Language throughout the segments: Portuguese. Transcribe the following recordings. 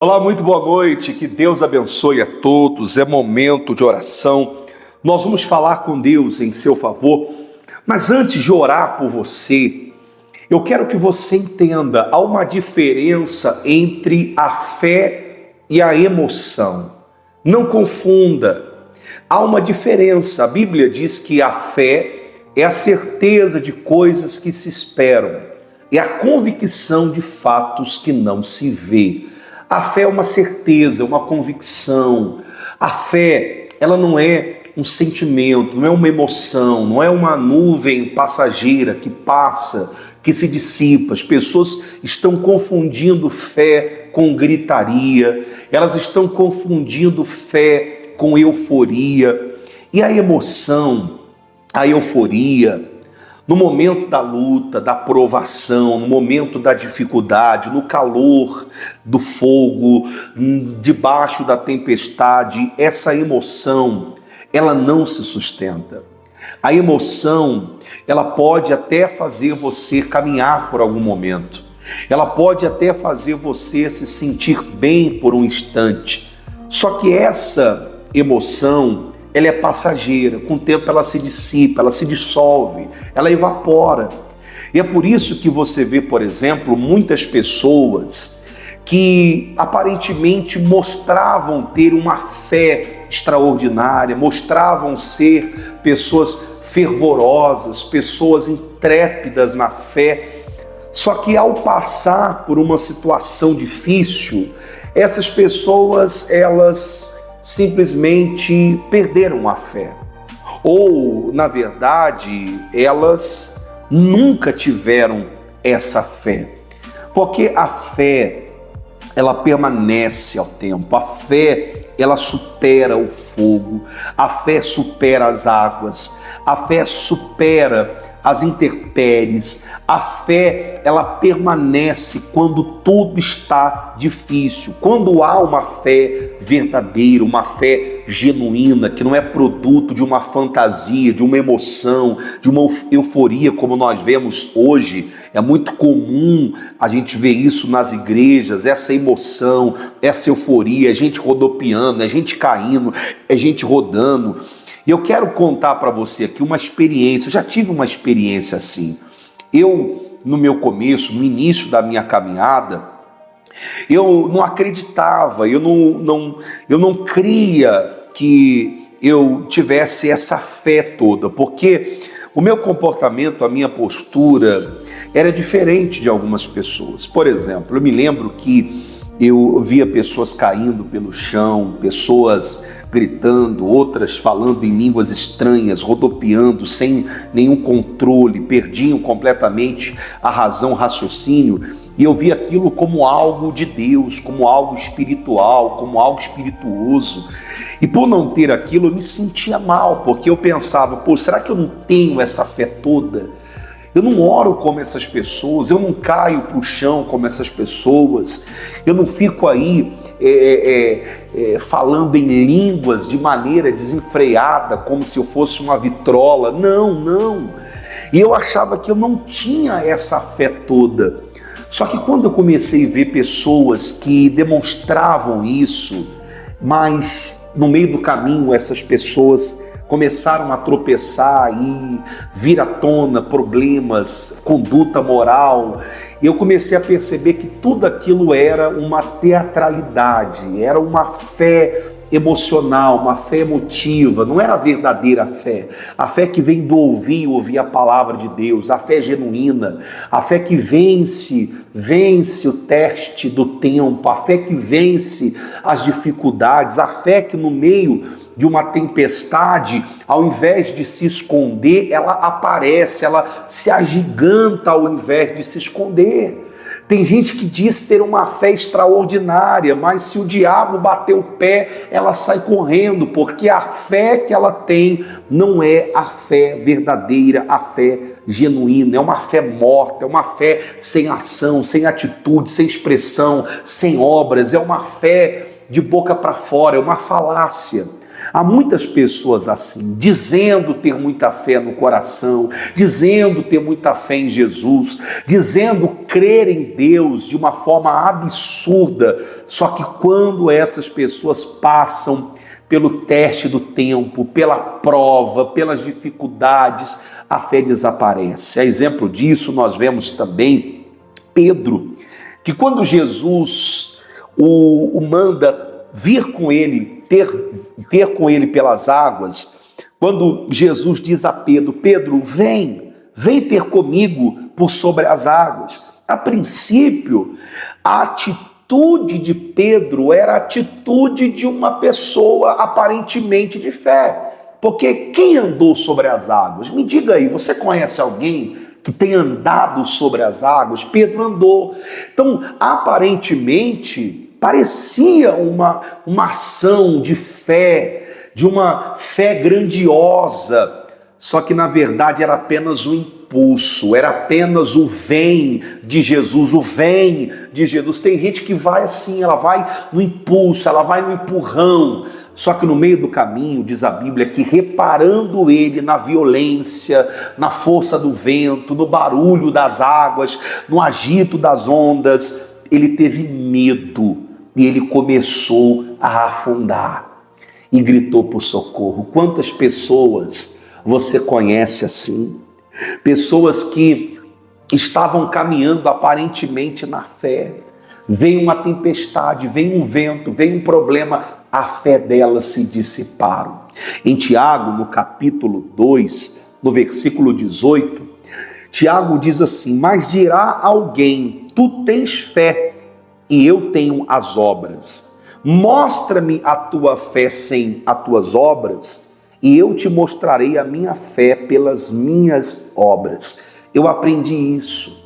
Olá, muito boa noite, que Deus abençoe a todos, é momento de oração. Nós vamos falar com Deus em seu favor, mas antes de orar por você, eu quero que você entenda, há uma diferença entre a fé e a emoção. Não confunda, há uma diferença. A Bíblia diz que a fé é a certeza de coisas que se esperam, é a convicção de fatos que não se vê. A fé é uma certeza, uma convicção. A fé, ela não é um sentimento, não é uma emoção, não é uma nuvem passageira que passa, que se dissipa. As pessoas estão confundindo fé com gritaria, elas estão confundindo fé com euforia. E a emoção, a euforia, no momento da luta, da provação, no momento da dificuldade, no calor do fogo, debaixo da tempestade, essa emoção, ela não se sustenta. A emoção, ela pode até fazer você caminhar por algum momento. Ela pode até fazer você se sentir bem por um instante. Só que essa emoção, ela é passageira, com o tempo ela se dissipa, ela se dissolve, ela evapora. E é por isso que você vê, por exemplo, muitas pessoas que aparentemente mostravam ter uma fé extraordinária, mostravam ser pessoas fervorosas, pessoas intrépidas na fé, só que ao passar por uma situação difícil, essas pessoas, elas simplesmente perderam a fé. Ou, na verdade, elas nunca tiveram essa fé. Porque a fé, ela permanece ao tempo. A fé, ela supera o fogo. A fé supera as águas. A fé supera as intempéries. A fé, ela permanece quando tudo está difícil. Quando há uma fé verdadeira, uma fé genuína, que não é produto de uma fantasia, de uma emoção, de uma euforia, como nós vemos hoje. É muito comum a gente ver isso nas igrejas, essa emoção, essa euforia, é gente rodopiando, é gente caindo, é gente rodando. E eu quero contar para você aqui uma experiência, eu já tive uma experiência assim. Eu, no meu começo, no início da minha caminhada, eu não acreditava, eu não cria que eu tivesse essa fé toda, porque o meu comportamento, a minha postura era diferente de algumas pessoas. Por exemplo, eu me lembro que eu via pessoas caindo pelo chão, pessoas gritando, outras falando em línguas estranhas, rodopiando, sem nenhum controle, perdiam completamente a razão, o raciocínio, e eu via aquilo como algo de Deus, como algo espiritual, como algo espirituoso. E por não ter aquilo, eu me sentia mal, porque eu pensava, será que eu não tenho essa fé toda? Eu não oro como essas pessoas, eu não caio para o chão como essas pessoas, eu não fico aí falando em línguas de maneira desenfreada, como se eu fosse uma vitrola. Não. E eu achava que eu não tinha essa fé toda. Só que quando eu comecei a ver pessoas que demonstravam isso, mas no meio do caminho essas pessoas começaram a tropeçar e vir à tona problemas, conduta moral. E eu comecei a perceber que tudo aquilo era uma teatralidade, era uma fé emocional, uma fé emotiva, não era a verdadeira fé. A fé que vem do ouvir a palavra de Deus, a fé genuína, a fé que vence o teste do tempo, a fé que vence as dificuldades, a fé que no meio de uma tempestade, ao invés de se esconder, ela aparece, ela se agiganta ao invés de se esconder. Tem gente que diz ter uma fé extraordinária, mas se o diabo bater o pé, ela sai correndo, porque a fé que ela tem não é a fé verdadeira, a fé genuína, é uma fé morta, é uma fé sem ação, sem atitude, sem expressão, sem obras, é uma fé de boca para fora, é uma falácia. Há muitas pessoas assim, dizendo ter muita fé no coração, dizendo ter muita fé em Jesus, dizendo crer em Deus de uma forma absurda. Só que quando essas pessoas passam pelo teste do tempo, pela prova, pelas dificuldades, a fé desaparece. A exemplo disso, nós vemos também Pedro, que quando Jesus o manda vir com ele, ter com ele pelas águas, quando Jesus diz a Pedro, Pedro, vem ter comigo por sobre as águas. A princípio, a atitude de Pedro era a atitude de uma pessoa aparentemente de fé. Porque quem andou sobre as águas? Me diga aí, você conhece alguém que tem andado sobre as águas? Pedro andou. Então, aparentemente, parecia uma ação de fé, de uma fé grandiosa, só que na verdade era apenas um impulso, era apenas o vem de Jesus, o vem de Jesus. Tem gente que vai assim, ela vai no impulso, ela vai no empurrão, só que no meio do caminho, diz a Bíblia, que reparando ele na violência, na força do vento, no barulho das águas, no agito das ondas, ele teve medo. E ele começou a afundar e gritou por socorro. Quantas pessoas você conhece assim? Pessoas que estavam caminhando aparentemente na fé. Vem uma tempestade, vem um vento, vem um problema, a fé delas se dissiparam. Em Tiago, no capítulo 2, no versículo 18, Tiago diz assim, mas dirá alguém, tu tens fé, e eu tenho as obras. Mostra-me a tua fé sem as tuas obras, e eu te mostrarei a minha fé pelas minhas obras. Eu aprendi isso.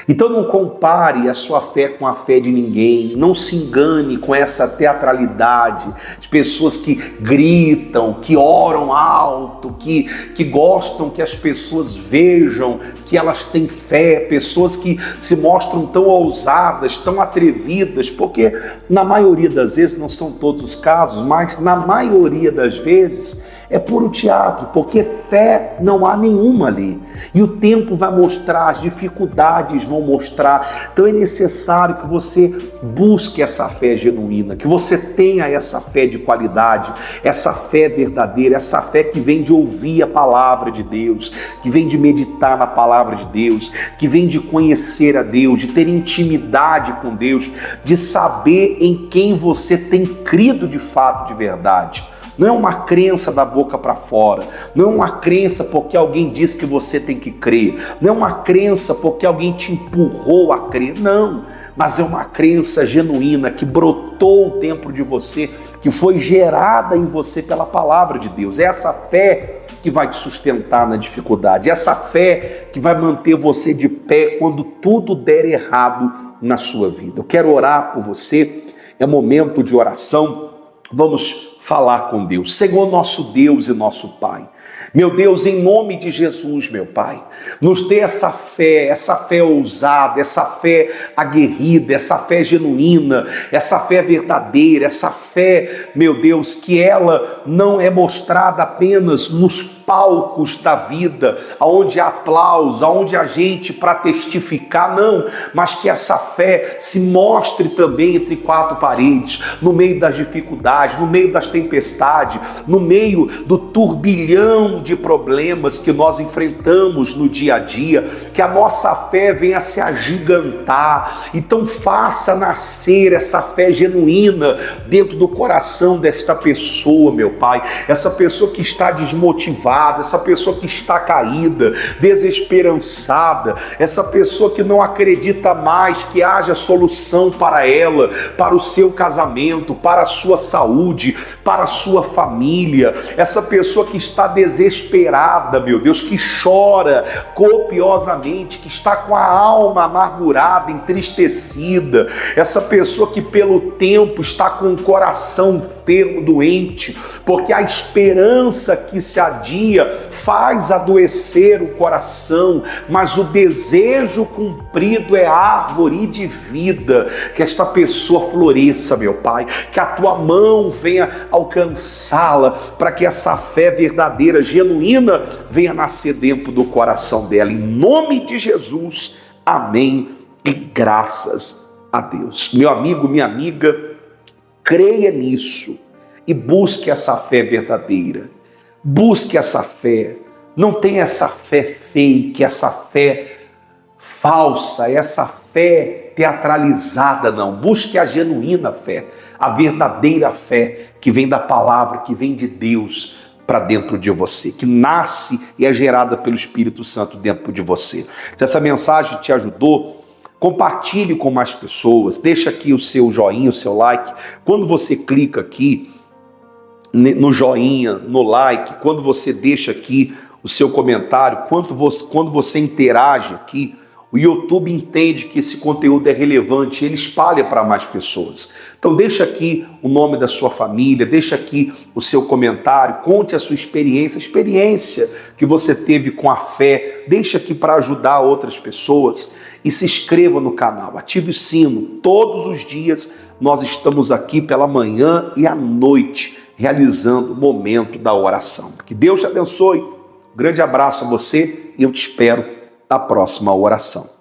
Então não compare a sua fé com a fé de ninguém, não se engane com essa teatralidade de pessoas que gritam, que oram alto, que gostam que as pessoas vejam que elas têm fé, pessoas que se mostram tão ousadas, tão atrevidas, porque na maioria das vezes, não são todos os casos, mas na maioria das vezes é puro teatro, porque fé não há nenhuma ali. E o tempo vai mostrar, as dificuldades vão mostrar. Então é necessário que você busque essa fé genuína, que você tenha essa fé de qualidade, essa fé verdadeira, essa fé que vem de ouvir a palavra de Deus, que vem de meditar na palavra de Deus, que vem de conhecer a Deus, de ter intimidade com Deus, de saber em quem você tem crido de fato, de verdade. Não é uma crença da boca para fora, não é uma crença porque alguém diz que você tem que crer, não é uma crença porque alguém te empurrou a crer, não, mas é uma crença genuína que brotou dentro de você, que foi gerada em você pela palavra de Deus. É essa fé que vai te sustentar na dificuldade, é essa fé que vai manter você de pé quando tudo der errado na sua vida. Eu quero orar por você, é momento de oração, vamos falar com Deus. Senhor, nosso Deus e nosso Pai, meu Deus, em nome de Jesus, meu Pai, nos dê essa fé ousada, essa fé aguerrida, essa fé genuína, essa fé verdadeira, essa fé, meu Deus, que ela não é mostrada apenas nos palcos da vida, onde há aplauso, onde há gente para testificar, não, mas que essa fé se mostre também entre quatro paredes, no meio das dificuldades, no meio das tempestades, no meio do turbilhão de problemas que nós enfrentamos no dia a dia, que a nossa fé venha se agigantar. Então faça nascer essa fé genuína dentro do coração desta pessoa, meu Pai, essa pessoa que está desmotivada, essa pessoa que está caída, desesperançada, essa pessoa que não acredita mais que haja solução para ela, para o seu casamento, para a sua saúde, para a sua família, essa pessoa que está desesperada, meu Deus, que chora copiosamente, que está com a alma amargurada, entristecida, essa pessoa que pelo tempo está com o coração enfermo, doente, porque a esperança que se adia dia faz adoecer o coração, mas o desejo cumprido é árvore de vida. Que esta pessoa floresça, meu Pai, que a tua mão venha alcançá-la, para que essa fé verdadeira, genuína, venha nascer dentro do coração dela. Em nome de Jesus, amém e graças a Deus. Meu amigo, minha amiga, creia nisso e busque essa fé verdadeira. Busque essa fé. Não tenha essa fé fake, essa fé falsa, essa fé teatralizada, não. Busque a genuína fé, a verdadeira fé que vem da palavra, que vem de Deus para dentro de você, que nasce e é gerada pelo Espírito Santo dentro de você. Se essa mensagem te ajudou, compartilhe com mais pessoas, deixa aqui o seu joinha, o seu like. Quando você clica aqui no joinha, no like, quando você deixa aqui o seu comentário, quando você interage aqui, o YouTube entende que esse conteúdo é relevante, ele espalha para mais pessoas. Então deixa aqui o nome da sua família, deixa aqui o seu comentário, conte a sua experiência que você teve com a fé, deixa aqui para ajudar outras pessoas e se inscreva no canal, ative o sino. Todos os dias nós estamos aqui pela manhã e à noite, realizando o momento da oração. Que Deus te abençoe, um grande abraço a você e eu te espero na próxima oração.